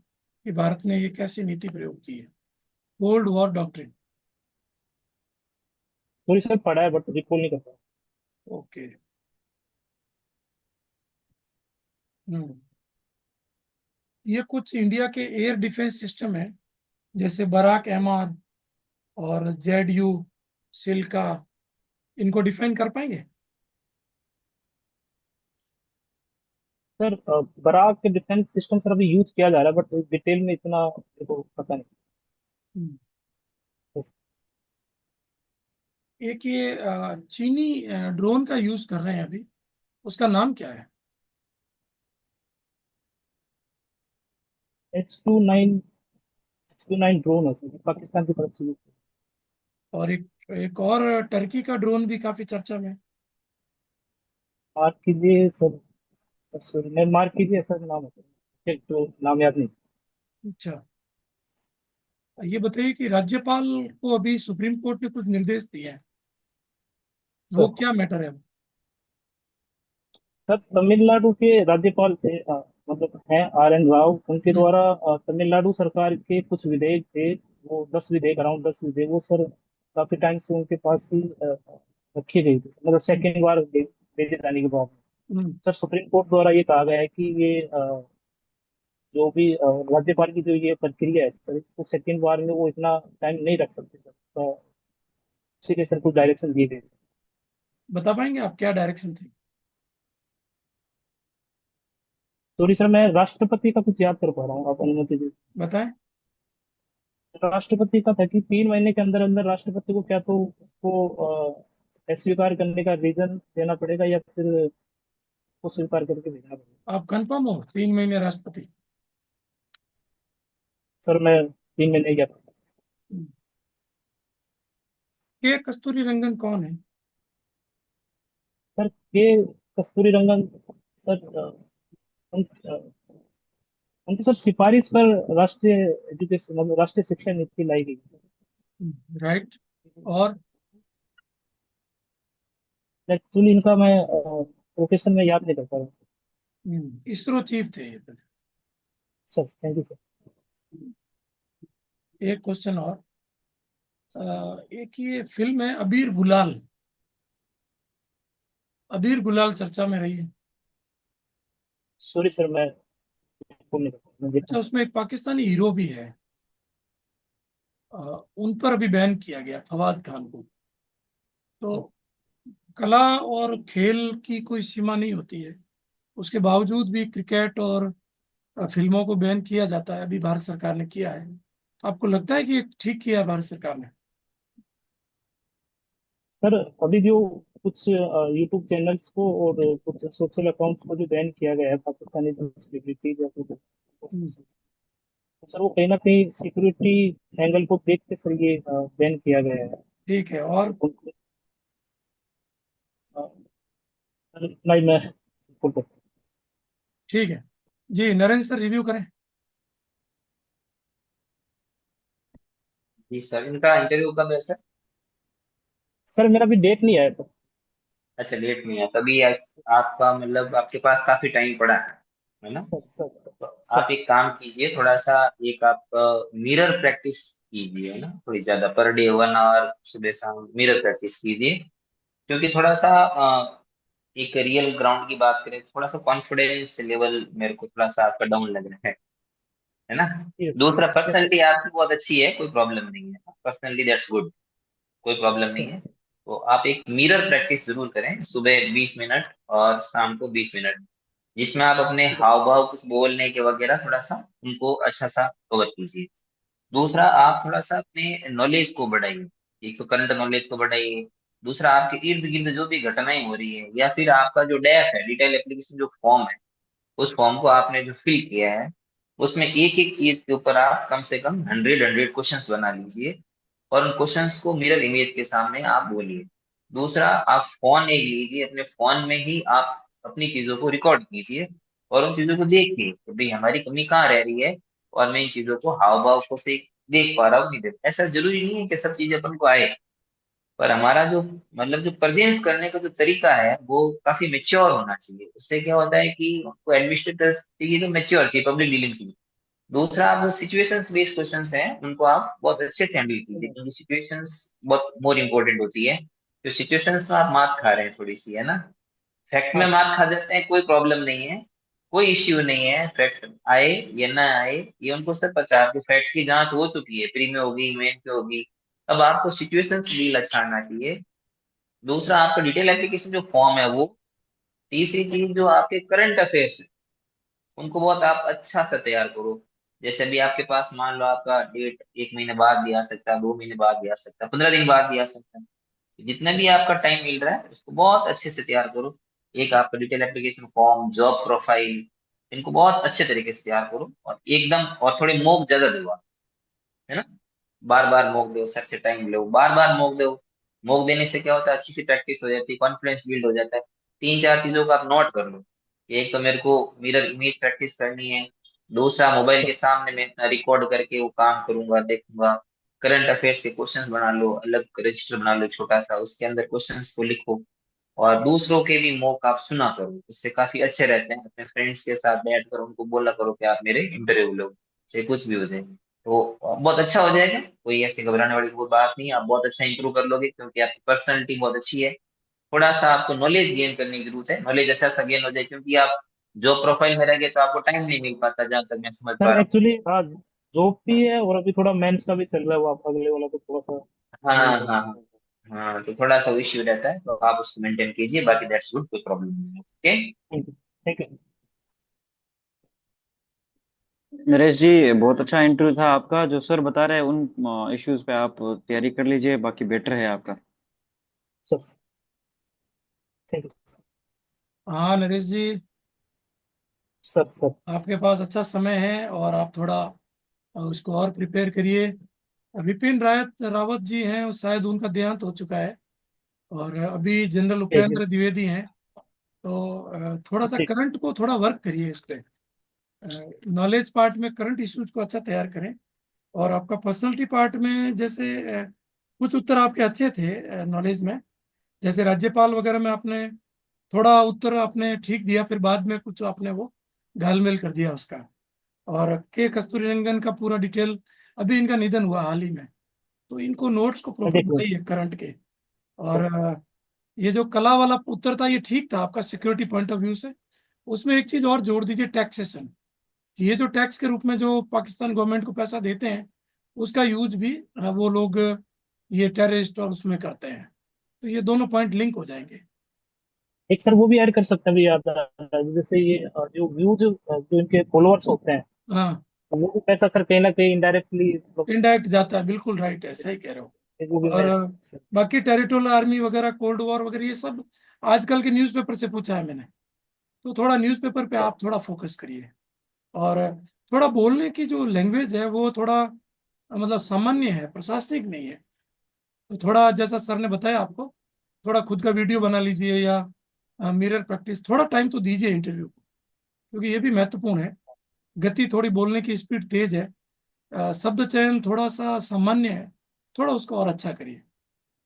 कि भारत ने ये कैसी नीति प्रयोग की है। Cold war doctrine. थोड़ी सर पढ़ा है बट रिकॉल नहीं कर पाया। ओके। हम्म। ये कुछ इंडिया के एयर डिफेंस सिस्टम है, जैसे बराक एमआर और जेड यू, सिल्का। इनको डिफाइन कर पाएंगे? सर बराक के डिफेंस सिस्टम सर अभी यूज किया जा रहा है, बट डिटेल में इतना मेरे को पता नहीं। हम्म। Yes, एक ये चीनी ड्रोन का यूज कर रहे हैं अभी, उसका नाम क्या है? H29 ड्रोन है सर, पाकिस्तान की तरफ से use किया। और एक और टर्की का ड्रोन भी काफी चर्चा में है। मार्क कीजिए सर। सॉरी, मैं मार्क कीजिए सर, नाम है सर, एक तो नाम याद नहीं। अच्छा, ये बताइए कि राज्यपाल को अभी सुप्रीम कोर्ट ने कुछ निर्देश दिए हैं, वो सर क्या मैटर है? सर तमिलनाडु के राज्यपाल थे, मतलब हैं RN राव, उनके हम्म। द्वारा तमिलनाडु सरकार के कुछ विधेयक थे, वो 10 विधेयक, अराउंड 10 विधेयक, वो सर काफी टाइम से उनके पास ही रखी गई थी, मतलब सेकेंड बार भेजे जाने के बाद हम्म। सर सुप्रीम कोर्ट द्वारा ये कहा गया है कि ये जो भी राज्यपाल की जो ये प्रक्रिया है सर, इसको सेकंड बार में वो इतना टाइम नहीं रख सकते सर, तो उसी के सर कुछ डायरेक्शन दिए गए। बता पाएंगे आप क्या डायरेक्शन थी? सॉरी सर, मैं राष्ट्रपति का कुछ याद कर पा रहा हूँ, आप अनुमति दीजिए। बताएं। राष्ट्रपति का था कि 3 महीने के अंदर अंदर राष्ट्रपति को क्या तो उसको अस्वीकार करने का रीजन देना पड़ेगा, या फिर उसको स्वीकार करके भेजना पड़ेगा। आप कंफर्म हो 3 महीने राष्ट्रपति? सर मैं 3 महीने गया था। के कस्तूरी रंगन कौन है? सर के कस्तूरी रंगन सर, उन, अ, उनकी सर सिफारिश पर राष्ट्रीय एजुकेशन मतलब राष्ट्रीय शिक्षा नीति लाई गई। राइट। और एक्चुअली इनका मैं प्रोफेशन में याद नहीं कर पा रहा हूँ। इसरो चीफ थे ये तो। Sir thank you sir. एक क्वेश्चन और। एक ये फिल्म है अबीर गुलाल। अबीर गुलाल चर्चा में रही है। सॉरी सर, मैं आपको नहीं बता, मैं देखता अच्छा, हूँ। उसमें एक पाकिस्तानी हीरो भी है। उन पर अभी बैन किया गया, फवाद खान को। तो कला और खेल की कोई सीमा नहीं होती है, उसके बावजूद भी क्रिकेट और फिल्मों को बैन किया जाता है। अभी भारत सरकार ने किया है। तो आपको लगता है कि ये ठीक किया है भारत सरकार ने? सर अभी जो कुछ यूट्यूब चैनल्स को और कुछ सोशल अकाउंट्स को जो बैन किया गया है पाकिस्तानी सेलिब्रिटीज या फिर, हम्म, तो सर वो कहीं ना कहीं सिक्योरिटी एंगल को देख के सर ये बैन किया गया है। ठीक है। और उनको, अ, सर, नहीं मैं बिल्कुल। ठीक है जी, नरेंद्र सर रिव्यू करें। जी सर, इनका इंटरव्यू कब है सर? सर मेरा भी डेट नहीं आया सर। अच्छा, लेट नहीं है तभी आपका मतलब आपके पास काफी टाइम पड़ा है ना? सर सर सर, तो सर आप एक काम कीजिए, थोड़ा सा एक आप मिरर प्रैक्टिस कीजिए, है ना, थोड़ी ज्यादा पर डे 1 आवर सुबह शाम मिरर प्रैक्टिस कीजिए। क्योंकि थोड़ा सा एक रियल ग्राउंड की बात करें, थोड़ा सा कॉन्फिडेंस लेवल मेरे को थोड़ा सा आपका डाउन लग रहा है ना? दूसरा, यस यस सर। पर्सनैलिटी आपकी बहुत अच्छी है, कोई प्रॉब्लम नहीं है, पर्सनैलिटी दैट्स गुड, कोई प्रॉब्लम नहीं है। तो आप एक मिरर प्रैक्टिस जरूर करें, सुबह 20 मिनट और शाम को 20 मिनट, जिसमें आप अपने हाव भाव कुछ बोलने के वगैरह थोड़ा सा उनको अच्छा सा कवर कीजिए। दूसरा, आप थोड़ा सा अपने नॉलेज को बढ़ाइए, एक तो करंट नॉलेज को बढ़ाइए। दूसरा, आपके इर्द गिर्द जो भी घटनाएं हो रही है, या फिर आपका जो डैफ है, डिटेल एप्लीकेशन जो फॉर्म है, उस फॉर्म को आपने जो फिल किया है, उसमें एक एक चीज के ऊपर आप कम से कम 100 क्वेश्चंस बना लीजिए, और उन क्वेश्चंस को मिरर इमेज के सामने आप बोलिए। दूसरा, आप फोन एक लीजिए, अपने फोन में ही आप अपनी चीजों को रिकॉर्ड कीजिए, और उन चीजों को देखिए कि भाई हमारी कमी कहाँ रह रही है, और मैं इन चीजों को हाव भाव को से देख पा रहा हूँ नहीं देख। ऐसा जरूरी नहीं है कि सब चीजें अपन को आए, पर हमारा जो मतलब जो प्रेजेंस करने का जो तरीका है वो काफी मेच्योर होना चाहिए। उससे क्या होता है कि उनको एडमिनिस्ट्रेटर्स चाहिए तो मेच्योर चाहिए, पब्लिक डीलिंग चाहिए। दूसरा, आप जो सिचुएशंस बेस्ड क्वेश्चंस हैं उनको आप बहुत अच्छे से हैंडल कीजिए, क्योंकि सिचुएशंस बहुत मोर इंपॉर्टेंट होती है। तो सिचुएशंस में आप मात खा रहे हैं थोड़ी सी, है ना? फैक्ट में हाँ मार्क खा जाते हैं, कोई प्रॉब्लम नहीं है, कोई इश्यू नहीं है, फैक्ट आए या ना आए ये उनको सब पता है। तो फैक्ट की जांच हो चुकी है, प्री में होगी, मेन में होगी। अब आपको सिचुएशंस भी लक्षाना चाहिए। दूसरा, आपका डिटेल एप्लीकेशन जो फॉर्म है वो। तीसरी चीज, जो आपके करंट अफेयर्स है उनको बहुत आप अच्छा सा तैयार करो। जैसे अभी आपके पास मान लो आपका डेट 1 महीने बाद भी आ सकता है, 2 महीने बाद भी आ सकता है, 15 दिन बाद भी आ सकता है। जितना भी आपका टाइम मिल रहा है उसको बहुत अच्छे से तैयार करो। एक आपका detail application form, job profile, इनको बहुत अच्छे तरीके से तैयार करो, और एकदम और थोड़े मॉक ज्यादा दो आप, है ना? बार बार मॉक दो, सर से टाइम लो, बार बार मॉक दो। मॉक देने से क्या होता है, अच्छी सी प्रैक्टिस हो जाती है, कॉन्फिडेंस बिल्ड हो जाता है। तीन चार चीजों को आप नोट कर लो। एक तो मेरे को मिरर इमेज प्रैक्टिस करनी है। दूसरा, मोबाइल के सामने मैं अपना रिकॉर्ड करके वो काम करूंगा, देखूंगा। करंट अफेयर्स के क्वेश्चंस बना लो, अलग रजिस्टर बना लो छोटा सा, उसके अंदर क्वेश्चंस को लिखो। और दूसरों के भी मॉक आप सुना करो, उससे काफी अच्छे रहते हैं। अपने फ्रेंड्स के साथ बैठ कर उनको बोला करो कि आप मेरे इंटरव्यू लो, चाहे कुछ भी हो जाए। तो बहुत अच्छा हो जाएगा, कोई ऐसी घबराने वाली कोई बात नहीं है, आप बहुत अच्छा इंप्रूव कर लोगे, क्योंकि आपकी पर्सनैलिटी बहुत अच्छी है। थोड़ा सा आपको नॉलेज गेन करने की जरूरत है, नॉलेज अच्छा सा गेन हो जाए, क्योंकि आप जॉब प्रोफाइल में रह गए तो आपको टाइम नहीं मिल पाता, जहां तक मैं समझ पा सर रहा हूँ। एक्चुअली हाँ, जॉब भी है और अभी थोड़ा मेंस का भी चल रहा है, वो आप अगले वाला तो थोड़ा सा हाँ नहीं हाँ हाँ। है। हाँ, तो थोड़ा सा इश्यू रहता है, तो आप उसको मेंटेन कीजिए, बाकी दैट्स गुड, कोई प्रॉब्लम नहीं है। Okay. Thank you. Thank you Naresh ji, बहुत अच्छा इंटरव्यू था आपका। जो सर बता रहे हैं उन इश्यूज पे आप तैयारी कर लीजिए, बाकी बेटर है आपका। सर। थैंक यू हाँ नरेश जी, सर। सर आपके पास अच्छा समय है और आप थोड़ा उसको और प्रिपेयर करिए। विपिन रायत रावत जी हैं, शायद उनका देहांत हो चुका है, और अभी जनरल ठीक है। उपेंद्र द्विवेदी हैं। तो थोड़ा सा ठीक। करंट को थोड़ा वर्क करिए इस पे, नॉलेज पार्ट में करंट इश्यूज को अच्छा तैयार करें। और आपका पर्सनालिटी पार्ट में जैसे कुछ उत्तर आपके अच्छे थे नॉलेज में, जैसे राज्यपाल वगैरह में आपने थोड़ा उत्तर आपने ठीक दिया, फिर बाद में कुछ आपने वो घालमेल कर दिया उसका। और के कस्तूरीरंगन का पूरा डिटेल, अभी इनका निधन हुआ हाल ही में, तो इनको नोट्स को मैं प्रॉपर देख लूँ। बनाइए करंट के। और सर। ये जो कला वाला उत्तर था ये ठीक था आपका सिक्योरिटी पॉइंट ऑफ व्यू से। उसमें एक चीज और जोड़ दीजिए, टैक्सेशन। ये जो टैक्स के रूप में जो पाकिस्तान गवर्नमेंट को पैसा देते हैं, उसका यूज भी वो लोग ये टेररिस्ट और उसमें करते हैं। तो ये दोनों पॉइंट लिंक हो जाएंगे। एक सर वो भी ऐड कर सकते हैं, भी याद आ रहा है, जैसे ये जो व्यूज जो इनके फॉलोअर्स होते हैं, हाँ, तो वो भी पैसा सर कहीं ना कहीं इनडायरेक्टली मतलब इनडायरेक्ट जाता है, बिल्कुल राइट है, सही कह रहे हो। वो भी और मैं। बाकी टेरिटोरियल आर्मी वगैरह, कोल्ड वॉर वगैरह, ये सब आजकल के न्यूज़पेपर से पूछा है मैंने। तो थोड़ा न्यूज़पेपर पे आप थोड़ा फोकस करिए। और थोड़ा बोलने की जो लैंग्वेज है वो थोड़ा मतलब सामान्य है, प्रशासनिक नहीं है। तो थोड़ा जैसा सर ने बताया आपको, थोड़ा खुद का वीडियो बना लीजिए या मिरर प्रैक्टिस, थोड़ा टाइम तो दीजिए इंटरव्यू को, क्योंकि ये भी महत्वपूर्ण है। गति थोड़ी, बोलने की स्पीड तेज है, शब्द चयन थोड़ा सा सामान्य है, थोड़ा उसको और अच्छा करिए।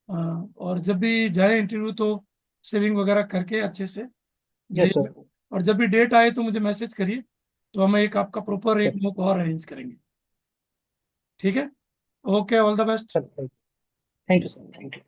अ, और जब भी जाए इंटरव्यू तो सेविंग वगैरह करके अच्छे से यस सर। जाइए। और जब भी डेट आए तो मुझे मैसेज करिए, तो हम एक आपका प्रॉपर एक सर। मॉक और अरेंज करेंगे। ठीक है, okay, all the best. Sir thank you sir. Thank you.